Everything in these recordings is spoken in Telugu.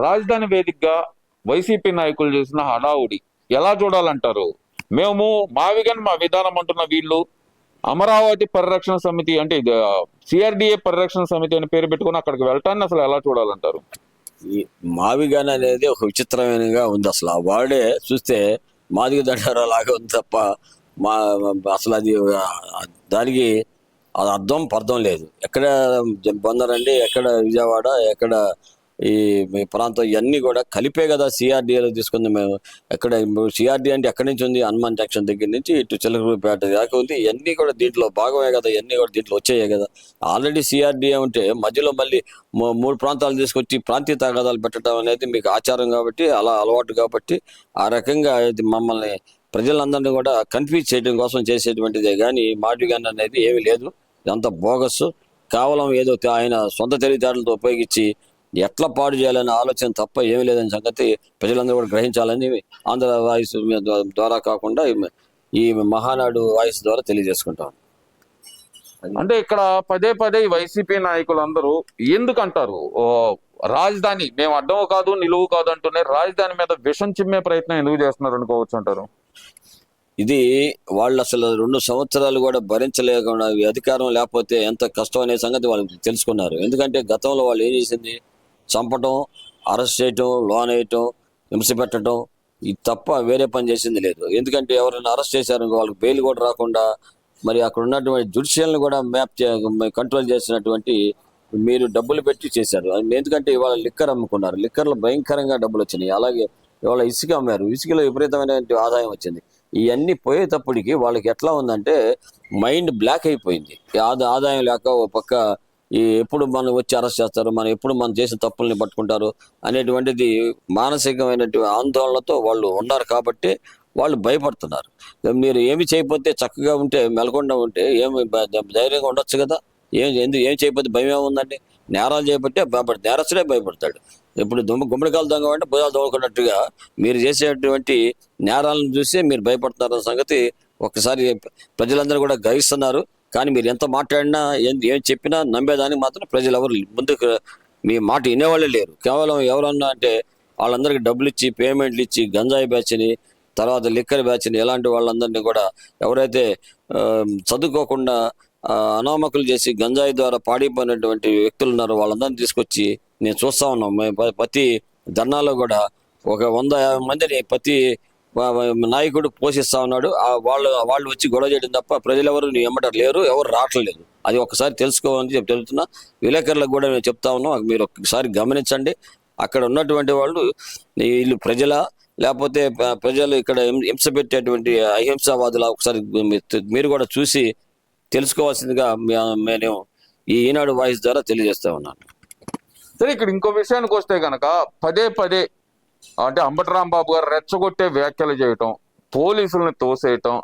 రాజధాని వేదికగా వైసీపీ నాయకులు చేసిన హడావుడి ఎలా చూడాలంటారు? మేము మావిగన్ మా విధానం అంటున్న వీళ్ళు అమరావతి పరిరక్షణ సమితి అంటే సిఆర్డిఏ పరిరక్షణ సమితి అని పేరు పెట్టుకుని అక్కడికి వెళ్ళటాన్ని అసలు ఎలా చూడాలంటారు? ఈ మావిగాన్ అనేది ఒక విచిత్రమైనగా ఉంది. అసలు ఆ వాడే చూస్తే మాదిగ దండారా లాగా ఉంది తప్ప మా అసలు అది దానికి అది అర్థం పర్థం లేదు. ఎక్కడ బందరండి, ఎక్కడ విజయవాడ, ఎక్కడ ఈ ప్రాంతం ఇవన్నీ కూడా కలిపే కదా సిఆర్డీఏలో తీసుకుంది. మేము ఎక్కడ సిఆర్డీ అంటే ఎక్కడి నుంచి ఉంది? హనుమాన్ జంక్షన్ దగ్గర నుంచి ఇటు చిలకలూరుపేట దాకా ఉంది. ఇవన్నీ కూడా దీంట్లో భాగమే కదా, ఇవన్నీ కూడా దీంట్లో వచ్చాయి కదా. ఆల్రెడీ సిఆర్డీఏ ఉంటే మధ్యలో మళ్ళీ 3 ప్రాంతాలు తీసుకొచ్చి ప్రాంతీయ తగాదాలు పెట్టడం అనేది మీకు ఆచారం కాబట్టి, అలా అలవాటు కాబట్టి, ఆ రకంగా ఇది మమ్మల్ని ప్రజలందరినీ కూడా కన్ఫ్యూజ్ చేయడం కోసం చేసేటువంటిదే కానీ మాటిగాన్ అనేది ఏమీ లేదు. ఇదంతా బోగస్. కేవలం ఏదో ఆయన సొంత తెలివితేటలతో ఉపయోగించి ఎట్లా పాడు చేయాలనే ఆలోచన తప్ప ఏమీ లేదని సంగతి ప్రజలందరూ కూడా గ్రహించాలని ఆంధ్ర వాయిస్ ద్వారా కాకుండా ఈ మహానాడు వాయిస్ ద్వారా తెలియజేసుకుంటాం. అంటే ఇక్కడ పదే పదే వైసీపీ నాయకులందరూ ఎందుకంటారు రాజధాని మేము అడ్డం కాదు నిలువు కాదు అంటూనే రాజధాని మీద విషం చిమ్మే ప్రయత్నం ఎందుకు చేస్తున్నారు అనుకోవచ్చు అంటారు? ఇది వాళ్ళు అసలు 2 సంవత్సరాలు కూడా భరించలేకుండా అధికారం లేకపోతే ఎంత కష్టం అనే సంగతి వాళ్ళు తెలుసుకున్నారు. ఎందుకంటే గతంలో వాళ్ళు ఏం చేసింది, చంపటం, అరెస్ట్ చేయటం, లోన్ వేయటం, హింస పెట్టడం, ఇది తప్ప వేరే పని చేసింది లేదు. ఎందుకంటే ఎవరైనా అరెస్ట్ చేశారు వాళ్ళకి బెయిల్ కూడా రాకుండా మరి అక్కడ ఉన్నటువంటి జ్యుడిషియల్ని కూడా కంట్రోల్ చేసినటువంటి మీరు డబ్బులు పెట్టి చేశారు. ఎందుకంటే ఇవాళ లిక్కర్ అమ్ముకున్నారు, లిక్కర్లో భయంకరంగా డబ్బులు వచ్చినాయి. అలాగే ఇవాళ ఇసుక అమ్మారు, ఇసుకలో విపరీతమైన ఆదాయం వచ్చింది. ఇవన్నీ పోయేటప్పటికి వాళ్ళకి ఎట్లా ఉందంటే మైండ్ బ్లాక్ అయిపోయింది. ఆదాయం లేక ఓ పక్క ఎప్పుడు మనం వచ్చి అరెస్ట్ చేస్తారు, మనం ఎప్పుడు మనం చేసిన తప్పుల్ని పట్టుకుంటారు అనేటువంటిది మానసికమైనటువంటి ఆందోళనతో వాళ్ళు ఉన్నారు కాబట్టి వాళ్ళు భయపడుతున్నారు. మీరు ఏమి చేయకపోతే చక్కగా ఉంటే మెలకుండా ఉంటే ఏమి ధైర్యంగా ఉండొచ్చు కదా. ఏం చేయకపోతే భయం ఏముందండి? నేరాలు చేయబట్టే భయపడతాడు, నేరస్తుడే భయపడతాడు. ఇప్పుడు గుమ్మడికాయలు దొంగ అంటే భుజాలు దొంగకున్నట్టుగా మీరు చేసేటువంటి నేరాలను చూసి మీరు భయపడుతున్నారన్న సంగతి ఒకసారి ప్రజలందరూ కూడా గ్రహిస్తున్నారు. కానీ మీరు ఎంత మాట్లాడినా ఏం చెప్పినా నమ్మేదానికి మాత్రం ప్రజలు ఎవరు ముందుకు మీ మాట వినేవాళ్ళే లేరు. కేవలం ఎవరన్నా అంటే వాళ్ళందరికీ డబ్బులు ఇచ్చి పేమెంట్లు ఇచ్చి గంజాయి బ్యాచ్ని, తర్వాత లిక్కర్ బ్యాచ్ని, ఇలాంటి వాళ్ళందరినీ కూడా ఎవరైతే చదువుకోకుండా అనామకులు చేసి గంజాయి ద్వారా పాడైపోయినటువంటి వ్యక్తులు ఉన్నారో వాళ్ళందరినీ తీసుకొచ్చి నేను చూస్తా ఉన్నాం. ప్రతి ధర్నాలో కూడా ఒక 150 మందిని ప్రతి నాయకుడు పోషిస్తా ఉన్నాడు. వాళ్ళు వచ్చి గొడవ చేయడం తప్ప ప్రజలు ఎవరు నీ ఎమ్మటారు లేరు, ఎవరు రావట్లేదు. అది ఒకసారి తెలుసుకోవాలని చెప్తున్నా. విలేకరులకు కూడా మేము చెప్తా ఉన్నాం, మీరు ఒకసారి గమనించండి. అక్కడ ఉన్నటువంటి వాళ్ళు వీళ్ళు ప్రజల లేకపోతే ప్రజలు ఇక్కడ హింస పెట్టేటువంటి అహింసావాదుల ఒకసారి మీరు కూడా చూసి తెలుసుకోవాల్సిందిగా నేను ఈనాడు వాయిస్ ద్వారా తెలియజేస్తా ఉన్నాను. సరే, ఇక్కడ ఇంకో విషయానికి వస్తే కనుక పదే పదే అంటే అంబటి రాంబాబు గారు రెచ్చగొట్టే వ్యాఖ్యలు చేయటం, పోలీసుల్ని తోసేయటం,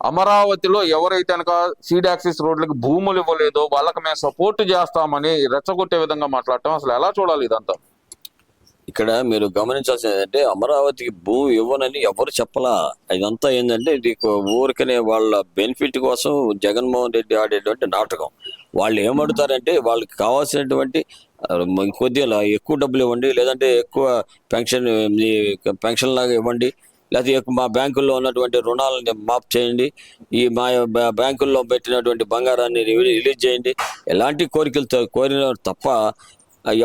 అమరావతిలో ఎవరైతే కనుక సీడ్ యాక్సిస్ రోడ్లకి భూములు ఇవ్వలేదో వాళ్ళకి మేము సపోర్ట్ చేస్తామని రెచ్చగొట్టే విధంగా మాట్లాడటం అసలు ఎలా చూడాలి ఇదంతా? ఇక్కడ మీరు గమనించాల్సింది ఏంటంటే అమరావతికి భూమి ఇవ్వనని ఎవరు చెప్పలా. ఇదంతా ఏంటంటే ఇది ఊరికనే వాళ్ళ బెనిఫిట్ కోసం జగన్మోహన్ రెడ్డి ఆడేటువంటి నాటకం. వాళ్ళు ఏమడుతారంటే వాళ్ళకి కావాల్సినటువంటి కొద్దిగా ఎక్కువ డబ్బులు ఇవ్వండి, లేదంటే ఎక్కువ పెన్షన్ లాగా ఇవ్వండి, లేకపోతే మా బ్యాంకుల్లో ఉన్నటువంటి రుణాలని మాఫ్ చేయండి, ఈ మా బ్యాంకుల్లో పెట్టినటువంటి బంగారాన్ని రిలీజ్ చేయండి, ఎలాంటి కోరికలు కోరిన తప్ప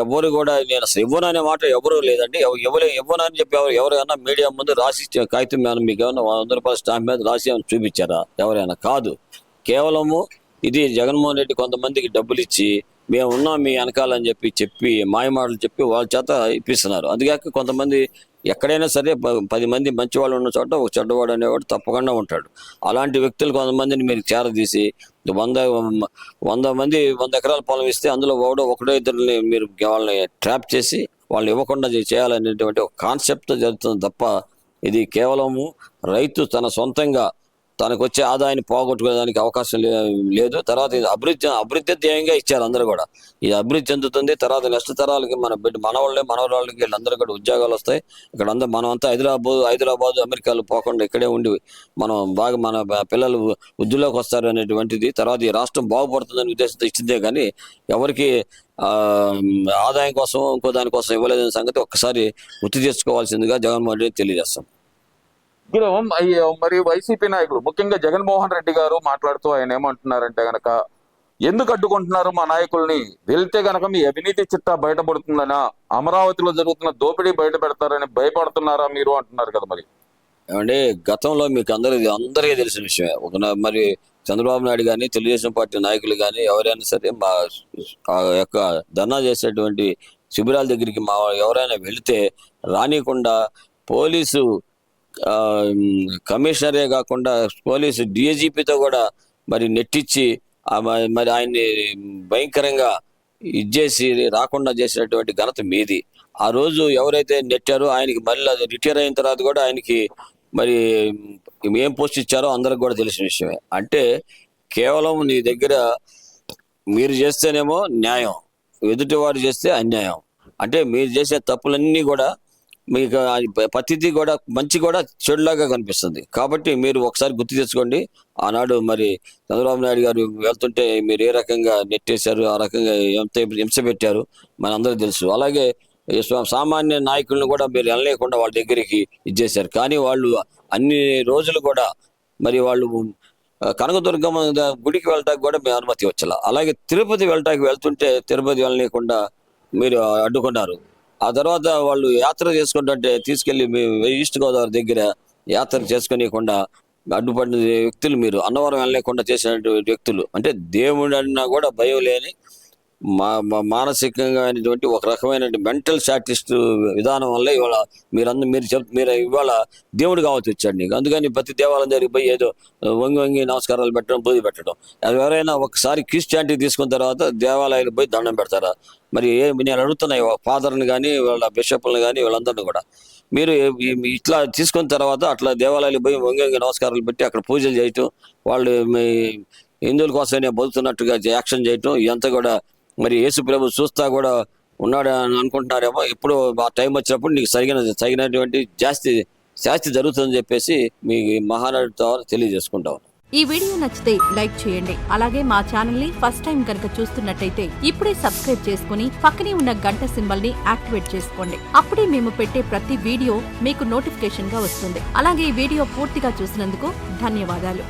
ఎవరు కూడా నేను అసలు ఇవ్వననే మాట ఎవరు లేదండి. ఇవ్వనని చెప్పి ఎవరైనా మీడియా ముందు రాసి కాగితం మీద మీకు ఏమైనా 100 రూపాయల స్టాంప్ మీద రాసి ఏమైనా చూపించారా? ఎవరైనా కాదు. కేవలము ఇది జగన్మోహన్ రెడ్డి కొంతమందికి డబ్బులు ఇచ్చి మేము ఉన్నాం మీ వెనకాలని చెప్పి మాయమాటలు చెప్పి వాళ్ళ చేత ఇప్పిస్తున్నారు. అందుకే కొంతమంది ఎక్కడైనా సరే 10 మంది మంచి వాళ్ళు ఉన్న చోట ఒక చెడ్డవాడు అనేవాడు తప్పకుండా ఉంటాడు. అలాంటి వ్యక్తులు కొంతమందిని మీరు చేరదీసి 100 మంది 100 ఎకరాల పొలం ఇస్తే అందులో ఒకడో ఇద్దరిని మీరు వాళ్ళని ట్రాప్ చేసి వాళ్ళు ఇవ్వకుండా చేయాలనేటువంటి ఒక కాన్సెప్ట్ జరుగుతుంది తప్ప ఇది కేవలము రైతు తన సొంతంగా తనకు వచ్చే ఆదాయాన్ని పోగొట్టుకోవడానికి అవకాశం లేదు. తర్వాత ఇది అభివృద్ధి ధ్యేయంగా ఇచ్చారు అందరూ కూడా. ఇది అభివృద్ధి చెందుతుంది, తర్వాత నెక్స్ట్ తరాలకి మన బిడ్డ మనవాళ్ళకి వీళ్ళందరూ కూడా ఉద్యోగాలు వస్తాయి. ఇక్కడ అందరూ మనం అంతా హైదరాబాద్ అమెరికాలో పోకుండా ఇక్కడే ఉండి మనం బాగా మన పిల్లలు వృద్ధిలోకి వస్తారు అనేటువంటిది. తర్వాత ఈ రాష్ట్రం బాగుపడుతుందనే ఉద్దేశంతో ఇచ్చిందే కానీ ఎవరికి ఆదాయం కోసం ఇంకో దానికోసం ఇవ్వలేదనే సంగతి ఒక్కసారి గుర్తు తెచ్చుకోవాల్సిందిగా జగన్మోహన్ రెడ్డి తెలియజేస్తాం. ఇప్పుడు మరి వైసీపీ నాయకులు ముఖ్యంగా జగన్మోహన్ రెడ్డి గారు మాట్లాడుతూ ఆయన ఏమంటున్నారంటే గనక, ఎందుకు అడ్డుకుంటున్నారు మా నాయకుల్ని, వెళ్తే గనక మీ అవినీతి చిట్టా బయటపడుతుందనా, అమరావతిలో జరుగుతున్న దోపిడీ బయట పెడతారని భయపడుతున్నారా మీరు అంటున్నారు కదా. మరి ఏమంటే గతంలో మీకు అందరికీ తెలిసిన విషయమే. మరి చంద్రబాబు నాయుడు కానీ తెలుగుదేశం పార్టీ నాయకులు కానీ ఎవరైనా సరే మా యొక్క ధర్నా చేసేటువంటి శిబిరాల దగ్గరికి ఎవరైనా వెళితే రానికుండా పోలీసు కమిషనరే కాకుండా పోలీసు DIGPతో కూడా మరి నెట్టించి మరి ఆయన్ని భయంకరంగా ఇచ్చేసి రాకుండా చేసినటువంటి ఘనత మీది. ఆ రోజు ఎవరైతే నెట్టారో ఆయనకి మళ్ళీ రిటైర్ అయిన తర్వాత కూడా ఆయనకి మరి ఏం పోస్ట్ ఇచ్చారో అందరికి కూడా తెలిసిన విషయమే. అంటే కేవలం నీ దగ్గర మీరు చేస్తేనేమో న్యాయం, ఎదుటివాడు చేస్తే అన్యాయం. అంటే మీరు చేసే తప్పులన్నీ కూడా మీకు ప్రతిదీ కూడా మంచి కూడా చెడులాగా కనిపిస్తుంది. కాబట్టి మీరు ఒకసారి గుర్తు తెచ్చుకోండి. ఆనాడు మరి చంద్రబాబు నాయుడు గారు వెళ్తుంటే మీరు ఏ రకంగా నెట్టేశారు, ఆ రకంగా ఎంత హింస పెట్టారు మనందరూ తెలుసు. అలాగే సామాన్య నాయకులను కూడా మీరు వెళ్ళలేకుండా వాళ్ళ దగ్గరికి ఇచ్చేశారు. కానీ వాళ్ళు అన్ని రోజులు కూడా మరి వాళ్ళు కనకదుర్గమ్మ గుడికి వెళ్ళటానికి కూడా మేము అనుమతి వచ్చాల. అలాగే తిరుపతి వెళ్ళటానికి వెళ్తుంటే తిరుపతి వెళ్ళలేకుండా మీరు అడ్డుకున్నారు. ఆ తర్వాత వాళ్ళు యాత్ర చేసుకుంటుంటే తీసుకెళ్లి ఈస్ట్ గోదావరి దగ్గర యాత్ర చేసుకునేకుండా అడ్డుపడిన వ్యక్తులు మీరు. అన్నవరం వెళ్ళలేకుండా చేసినటువంటి వ్యక్తులు. అంటే దేవుడు అన్నా కూడా భయం లేని మానసికంగా అయినటువంటి ఒక రకమైన మెంటల్ స్టాటిస్ట్ విధానం వల్ల ఇవాళ మీరు ఇవాళ దేవుడు కావచ్చు వచ్చాడు నీకు. అందుకని ప్రతి దేవాలయం దగ్గరికి పోయి ఏదో వంగి నమస్కారాలు పెట్టడం, బూది పెట్టడం. అది ఎవరైనా ఒకసారి క్రిస్టియానిటీ తీసుకున్న తర్వాత దేవాలయాలు పోయి దండం పెడతారా? మరి నేను అడుగుతున్నాయి ఫాదర్ని కానీ వాళ్ళ బిషప్లను కానీ వీళ్ళందరినీ కూడా, మీరు ఇట్లా తీసుకున్న తర్వాత అట్లా దేవాలయాలు పోయి వంగి నమస్కారాలు పెట్టి అక్కడ పూజలు చేయటం, వాళ్ళు హిందువుల కోసమే బతుకుతున్నట్టుగా యాక్షన్ చేయటం, ఇదంతా కూడా మరి యేసు ప్రభు చూస్తా కూడా ఉన్నాడు అని అనుకుంటున్నారేమో. ఎప్పుడు ఆ టైం వచ్చినప్పుడు నీకు సరిగినటువంటి శాస్తి జరుగుతుందని చెప్పేసి మీ మహానాడుతో తెలియజేసుకుంటాం. ఈ వీడియో నచ్చితే లైక్ చేయండి. అలాగే మా ఛానల్ ని ఫస్ట్ టైం కనుక చూస్తున్నట్టయితే ఇప్పుడే సబ్స్క్రైబ్ చేసుకుని పక్కనే ఉన్న గంట సింబల్ ని యాక్టివేట్ చేసుకోండి. అప్పుడే మేము పెట్టే ప్రతి వీడియో మీకు నోటిఫికేషన్ గా వస్తుంది. అలాగే ఈ వీడియో పూర్తిగా చూసినందుకు ధన్యవాదాలు.